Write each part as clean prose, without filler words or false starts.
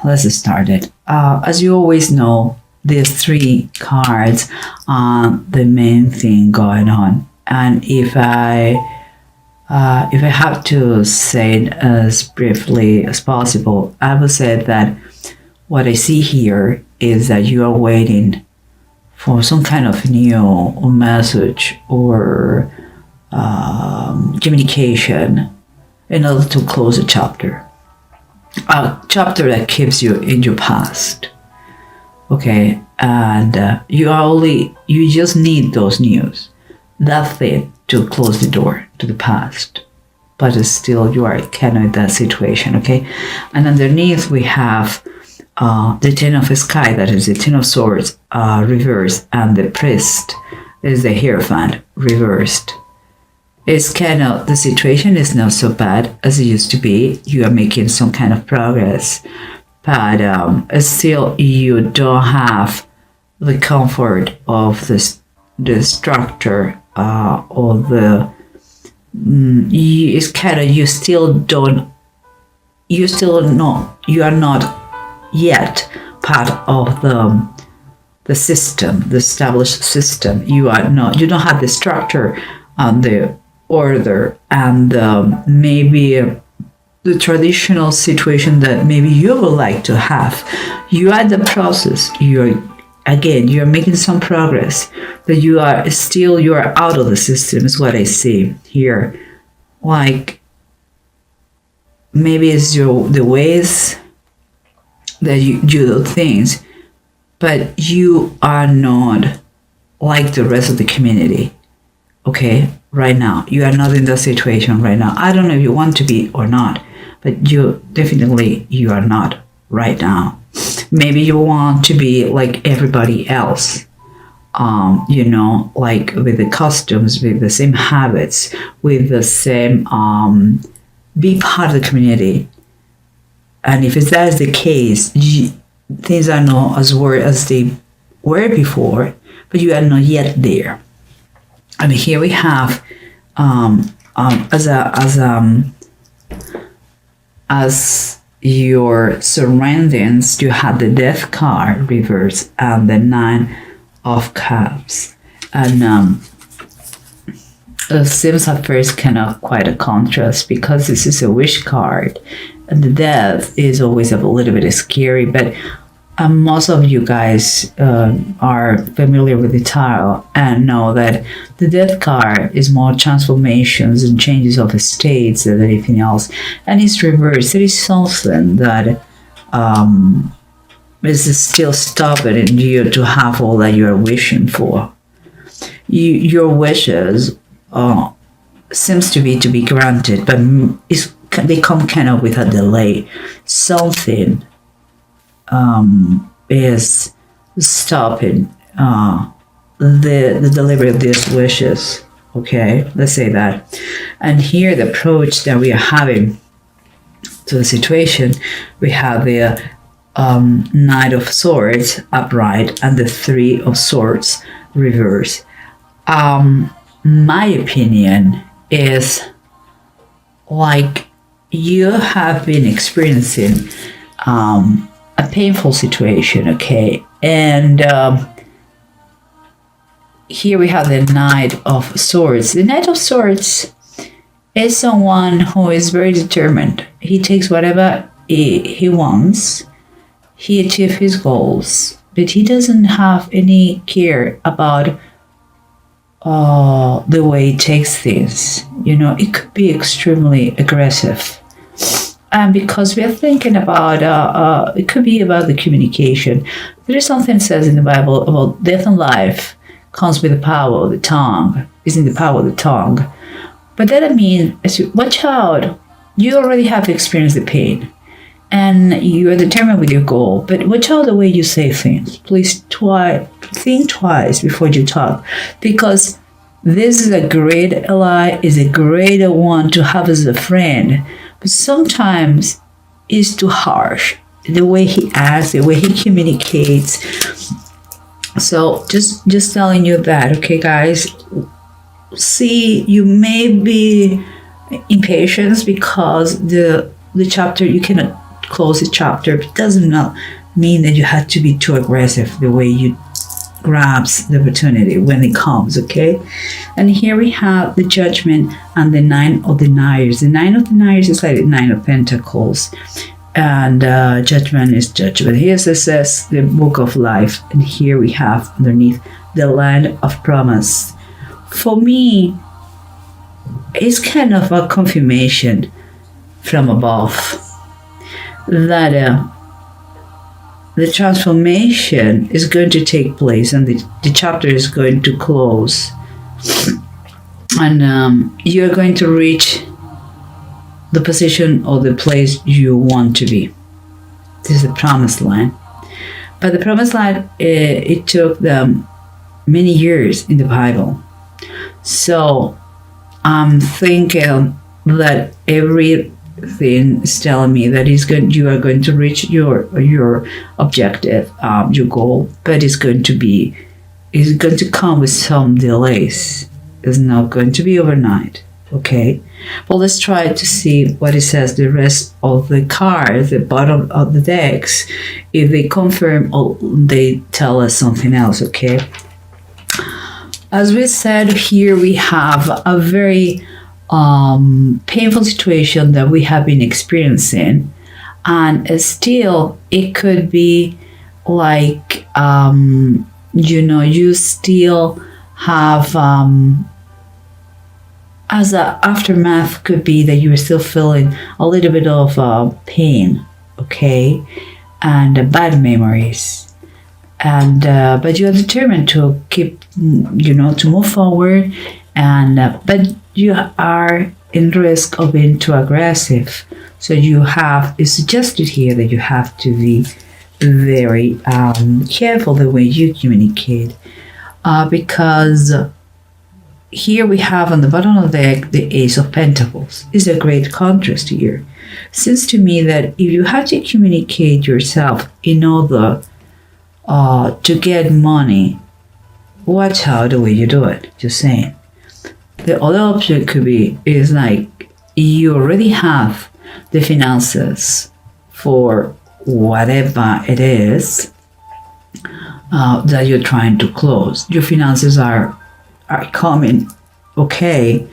Let's start it. As you always know, these three cards are the main thing going on. And if I have to say it as briefly as possible, I would say that what I see here is that you are waiting for some kind of new message or communication in order to close a chapter that keeps you in your past. Okay, and you just need those news. That's it, to close the door to the past. But still, you are kind of in that situation, okay? And underneath, we have the Ten of Sky, that is the Ten of Swords reversed, and the Priest is the Hierophant reversed. It's kind of, the situation is not so bad as it used to be. You are making some kind of progress, but still you don't have the comfort of the structure or the it's kind of, you are not yet part of the system, the established system. You don't have the structure and the order and maybe the traditional situation that maybe you would like to have. You are in the process. You're making some progress, but you are out of the system, is what I see here. Like, maybe it's the ways that you do things, but you are not like the rest of the community. Okay, right now you are not in that situation right now. I don't know if you want to be or not, but you are not right now. Maybe you want to be like everybody else, like with the customs, with the same habits, with the same be part of the community. And if that is the case, things are not as worried as they were before, but you are not yet there. I mean, here we have as your surroundings, you have the Death card reversed and the Nine of Cups, and it seems at first kind of quite a contrast because this is a wish card, and the Death is always a little bit scary, but most of you guys are familiar with the tarot and know that the Death card is more transformations and changes of states than anything else. And it's reversed. It is something that is still stopping you to have all that you are wishing for. Your wishes seems to be granted, but they come kind of with a delay. Something is stopping the delivery of these wishes. Okay, let's say that. And here, the approach that we are having to the situation, we have the Knight of Swords upright and the Three of Swords reverse. My opinion is, like, you have been experiencing a painful situation, okay? And here we have the Knight of Swords. The Knight of Swords is someone who is very determined. He takes whatever he wants. He achieves his goals, but he doesn't have any care about the way he takes things. It could be extremely aggressive. And because we are thinking about, it could be about the communication. There is something that says in the Bible about death and life comes with the power of the tongue, is in the power of the tongue. But that means, watch out, you already have experienced the pain and you are determined with your goal, but watch out the way you say things. Please think twice before you talk, because this is a great ally, is a great one to have as a friend. But sometimes it's too harsh, the way he acts, the way he communicates. So just telling you that, okay, guys. See, you may be impatient because the chapter, you cannot close a chapter. It doesn't not mean that you have to be too aggressive the way you grabs the opportunity when it comes, okay? And here we have the Judgment and the Nine of Deniers. The Nine of Deniers is like the Nine of Pentacles, and Judgment is Judgment. Here it says the Book of Life, and here we have underneath the Land of Promise. For me, it's kind of a confirmation from above that the transformation is going to take place, and the chapter is going to close, and you're going to reach the position or the place you want to be. This is the promised land. But the promised land, it took them many years in the Bible. So I'm thinking that everything is telling me that you are going to reach your objective, your goal, but it's going to come with some delays. It's not going to be overnight. Okay, well, let's try to see what it says. The rest of the cards, the bottom of the decks, if they confirm or they tell us something else. Okay, as we said, here we have a very painful situation that we have been experiencing, and still it could be like you still have as an aftermath, could be that you're still feeling a little bit of pain, okay, and bad memories, and but you are determined to keep, to move forward, and but you are in risk of being too aggressive. So it's suggested here that you have to be very careful the way you communicate, because here we have on the bottom of the deck the Ace of Pentacles. Is a great contrast here. Seems to me that if you have to communicate yourself in order to get money, watch out the way you do it. Just saying. The other option could be is like you already have the finances for whatever it is that you're trying to close. Your finances are coming, okay,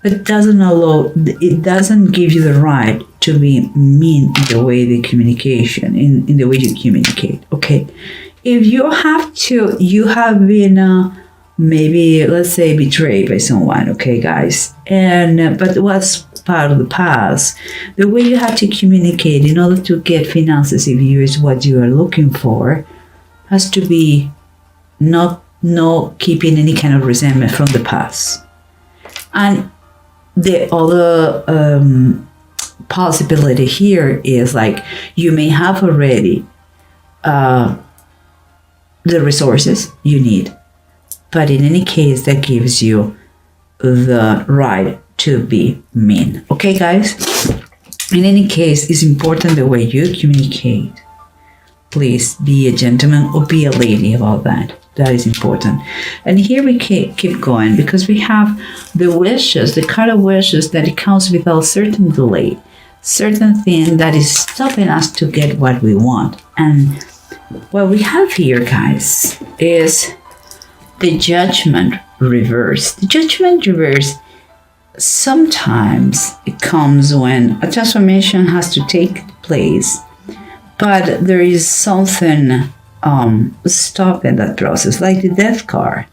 but it doesn't give you the right to be mean in the way the communication, in the way you communicate, okay? If you have been maybe, let's say, betrayed by someone, okay, guys, and but it was part of the past, the way you have to communicate in order to get finances, if you is what you are looking for, has to be not keeping any kind of resentment from the past. And the other possibility here is like you may have already the resources you need, but in any case that gives you the right to be mean. Okay, guys, in any case, it's important the way you communicate. Please be a gentleman or be a lady about that. That is important. And here we keep going, because we have the wishes, the card of wishes, that it comes without certain delay, certain thing that is stopping us to get what we want. And what we have here, guys, is the Judgment reverse. The Judgment reverse, sometimes it comes when a transformation has to take place, but there is something stopping that process, like the Death card.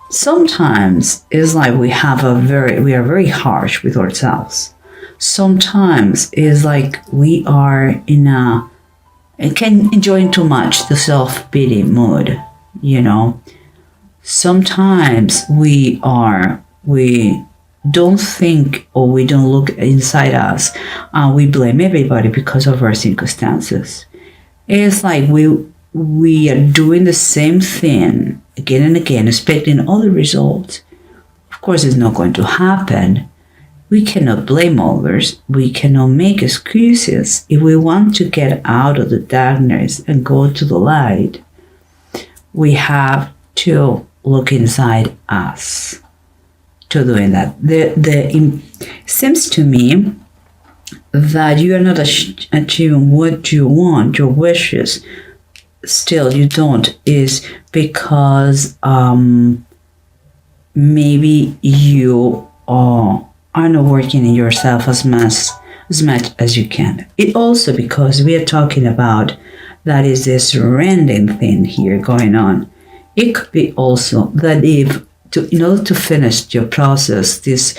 Sometimes it's like we are very harsh with ourselves. Sometimes it's like we are can enjoy too much the self-pity mood, Sometimes we don't think, or we don't look inside us, and we blame everybody because of our circumstances. It's like we are doing the same thing again and again, expecting all the results. Of course, it's not going to happen. We cannot blame others. We cannot make excuses. If we want to get out of the darkness and go to the light, we have to look inside us to doing that. Seems to me that you are not achieving what you want, your wishes, still you don't, is because maybe you are not working in yourself as much as you can. It also because we are talking about that is this rending thing here going on. It could be also that if in order to finish your process, this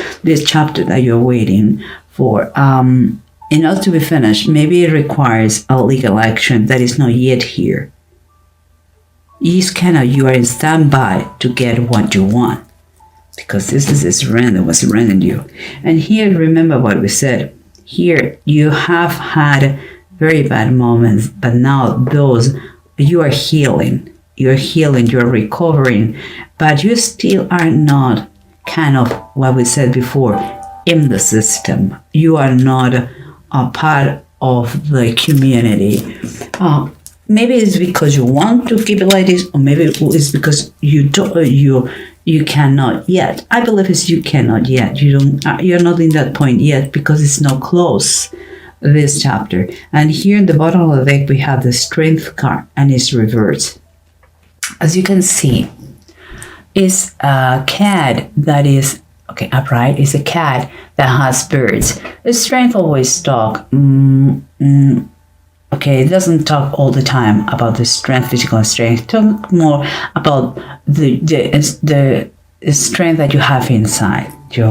chapter that you're waiting for, in order to be finished, maybe it requires a legal action that is not yet here. You are in standby to get what you want, because this is this random what's rending you. And here, remember what we said. Here you have had very bad moments, but now those you are healing. You're healing, you're recovering, but you still are not kind of what we said before in the system. You are not a part of the community. Maybe it's because you want to keep it like this, or maybe it's because you cannot yet. I believe it's you cannot yet. You're not in that point yet because it's not close, this chapter. And here in the bottom of the deck we have the Strength card, and it's reversed. As you can see, it's a cat that is upright. It's a cat that has birds. The Strength always talk. It doesn't talk all the time about the strength, physical strength. Talk more about the strength that you have inside, your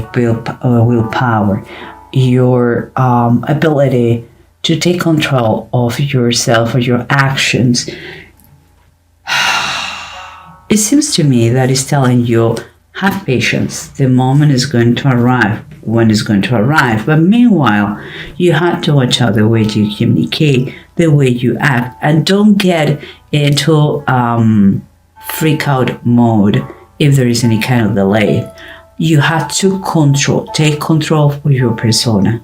willpower, your ability to take control of yourself or your actions. It seems to me that it's telling you, have patience. The moment is going to arrive when it's going to arrive. But meanwhile, you have to watch out the way you communicate, the way you act, and don't get into freak out mode if there is any kind of delay. You have to take control of your persona.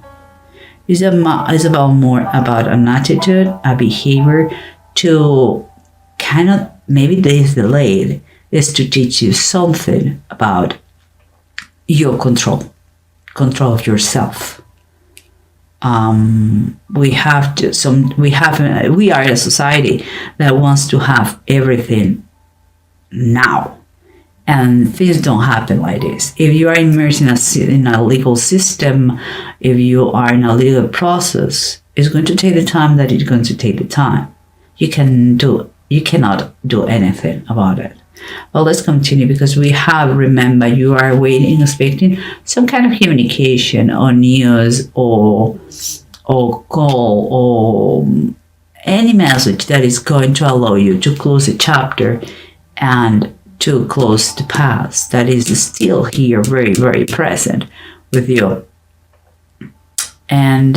It's about more about an attitude, a behavior to kind of, maybe this delayed is to teach you something about your control of yourself. We are a society that wants to have everything now, and things don't happen like this. If you are immersed in a legal system, if you are in a legal process, it's going to take the time that it's going to take the time. You cannot do anything about it. Well, let's continue, because we have, remember, you are waiting, expecting some kind of communication or news or call or any message that is going to allow you to close a chapter and to close the past that is still here, very, very present with you. And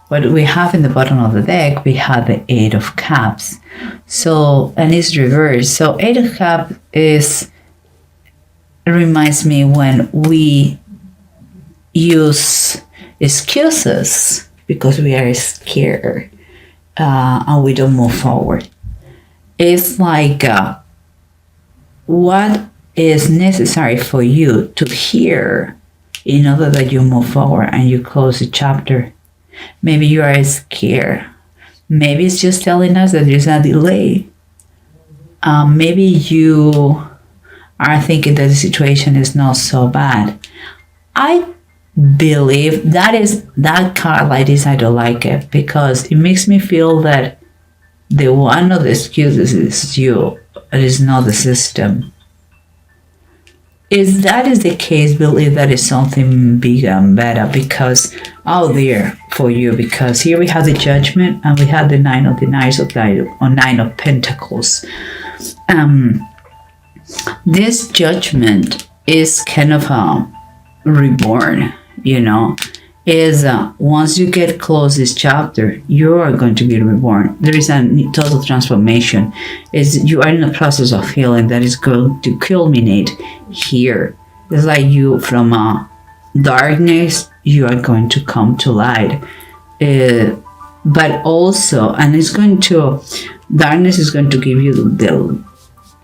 what we have in the bottom of the deck, we have the Eight of Cups. So, and it's reversed. So Eight of Cups reminds me when we use excuses because we are scared and we don't move forward. It's like what is necessary for you to hear in order that you move forward and you close the chapter. Maybe you are scared. Maybe it's just telling us that there's a delay. Maybe you are thinking that the situation is not so bad. I believe that card like this, I don't like it, because it makes me feel that the one of the excuses is you. It is not the system. If that is the case, believe that is something bigger and better because out there for you. Because here we have the Judgment and we have the Nine of Pentacles. This Judgment is kind of a reborn, is once you get close this chapter, you are going to be reborn. There is a total transformation. You are in the process of healing that is going to culminate here. It's like you from darkness, you are going to come to light. But also, and darkness is going to give you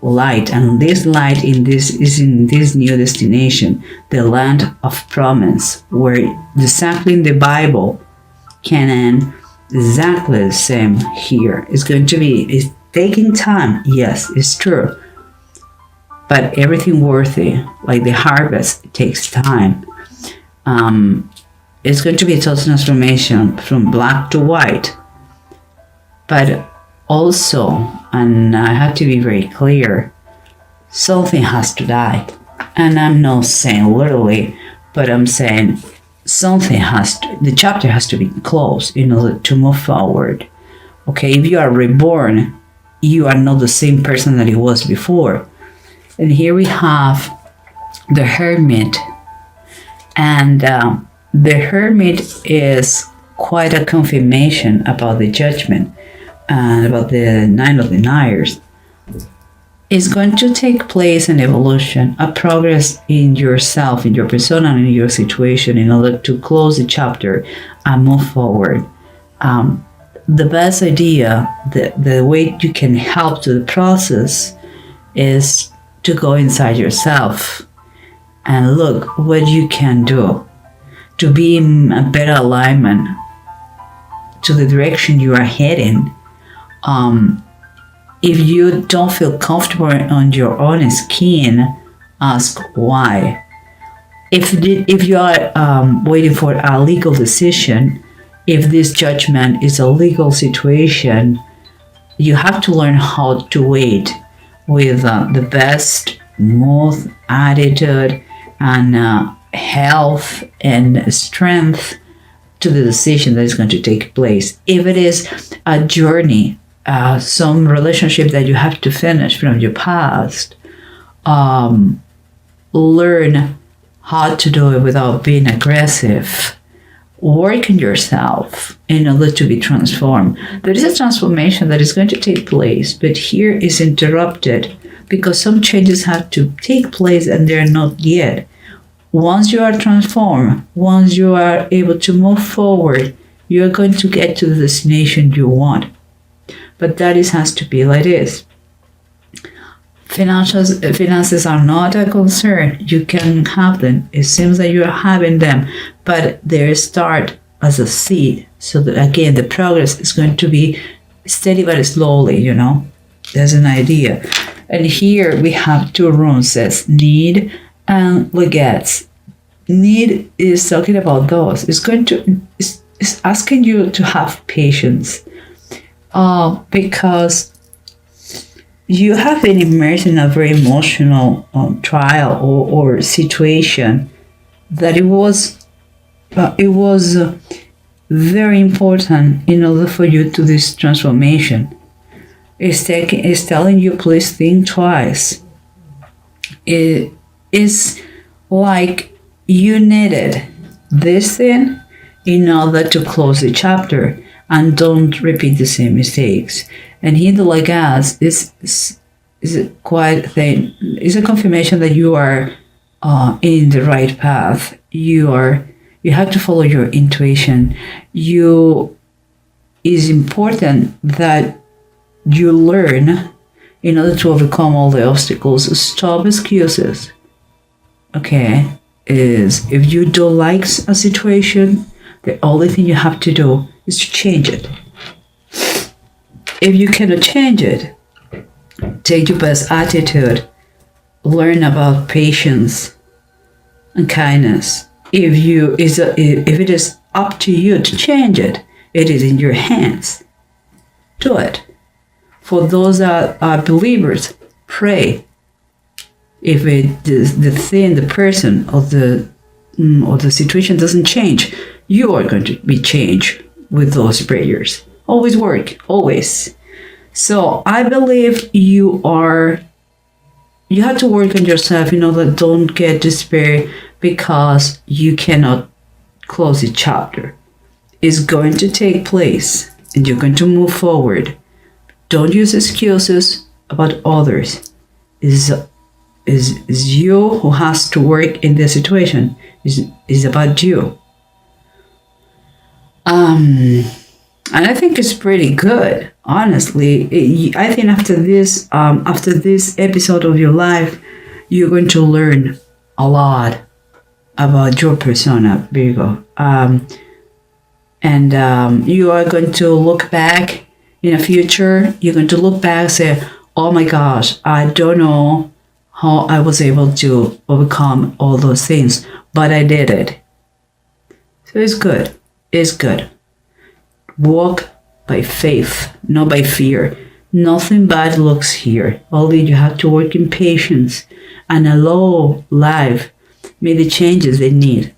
light, and this light is in this new destination, the land of promise, where exactly in the Bible, Canaan, exactly the same here. It's taking time. Yes, it's true. But everything worthy, like the harvest, it takes time. It's going to be a total transformation from black to white. But also, and I have to be very clear, something has to die. And I'm not saying literally, but I'm saying the chapter has to be closed in order to move forward. Okay, if you are reborn, you are not the same person that you was before. And here we have the Hermit. And the Hermit is quite a confirmation about the judgment and about the Nine of Deniers. It's going to take place an evolution, a progress in yourself, in your persona, and in your situation in order to close the chapter and move forward. The best idea, the way you can help to the process is to go inside yourself and look what you can do to be in a better alignment to the direction you are heading. If you don't feel comfortable on your own skin, ask why. If you are waiting for a legal decision, if this judgment is a legal situation, you have to learn how to wait with the best mood, attitude, and health and strength to the decision that is going to take place. If it is a journey, some relationship that you have to finish from your past, learn how to do it without being aggressive. Work on yourself in order to be transformed. There is a transformation that is going to take place, but here is interrupted because some changes have to take place and they're not yet. Once you are transformed, once you are able to move forward, you are going to get to the destination you want. But that has to be like this. Finances are not a concern. You can have them. It seems that you are having them, but they start as a seed. So that again, the progress is going to be steady but slowly, There's an idea. And here we have two runes, says need and legates. Need is talking about those. It's asking you to have patience. Because you have been immersed in a very emotional trial or situation that it was very important in order for you to this transformation. It's telling you, please think twice. It is like you needed this thing in order to close the chapter and don't repeat the same mistakes. And here the legates is quite thin. It's a confirmation that you are in the right path. You have to follow your intuition. It's important that you learn in order to overcome all the obstacles. Stop excuses. Okay, is if you don't like a situation, the only thing you have to do is to change it. If you cannot change it, take your best attitude, learn about patience and kindness. If it is up to you to change it, it is in your hands. Do it. For those that are believers, pray. If the person or the situation doesn't change, you are going to be changed with those prayers. Always work, always. So I believe you have to work on yourself, that don't get despair because you cannot close the chapter. It's going to take place and you're going to move forward. Don't use excuses about others. Is you who has to work in this situation. Is about you. And I think it's pretty good. honestly, I think after this episode of your life, you're going to learn a lot about your persona, Virgo. And you are going to look back in the future. You're going to look back and say, oh my gosh, I don't know how I was able to overcome all those things, but I did it. So it's good. It's good. Walk by faith, not by fear. Nothing bad looks here. Only you have to work in patience and allow life make the changes they need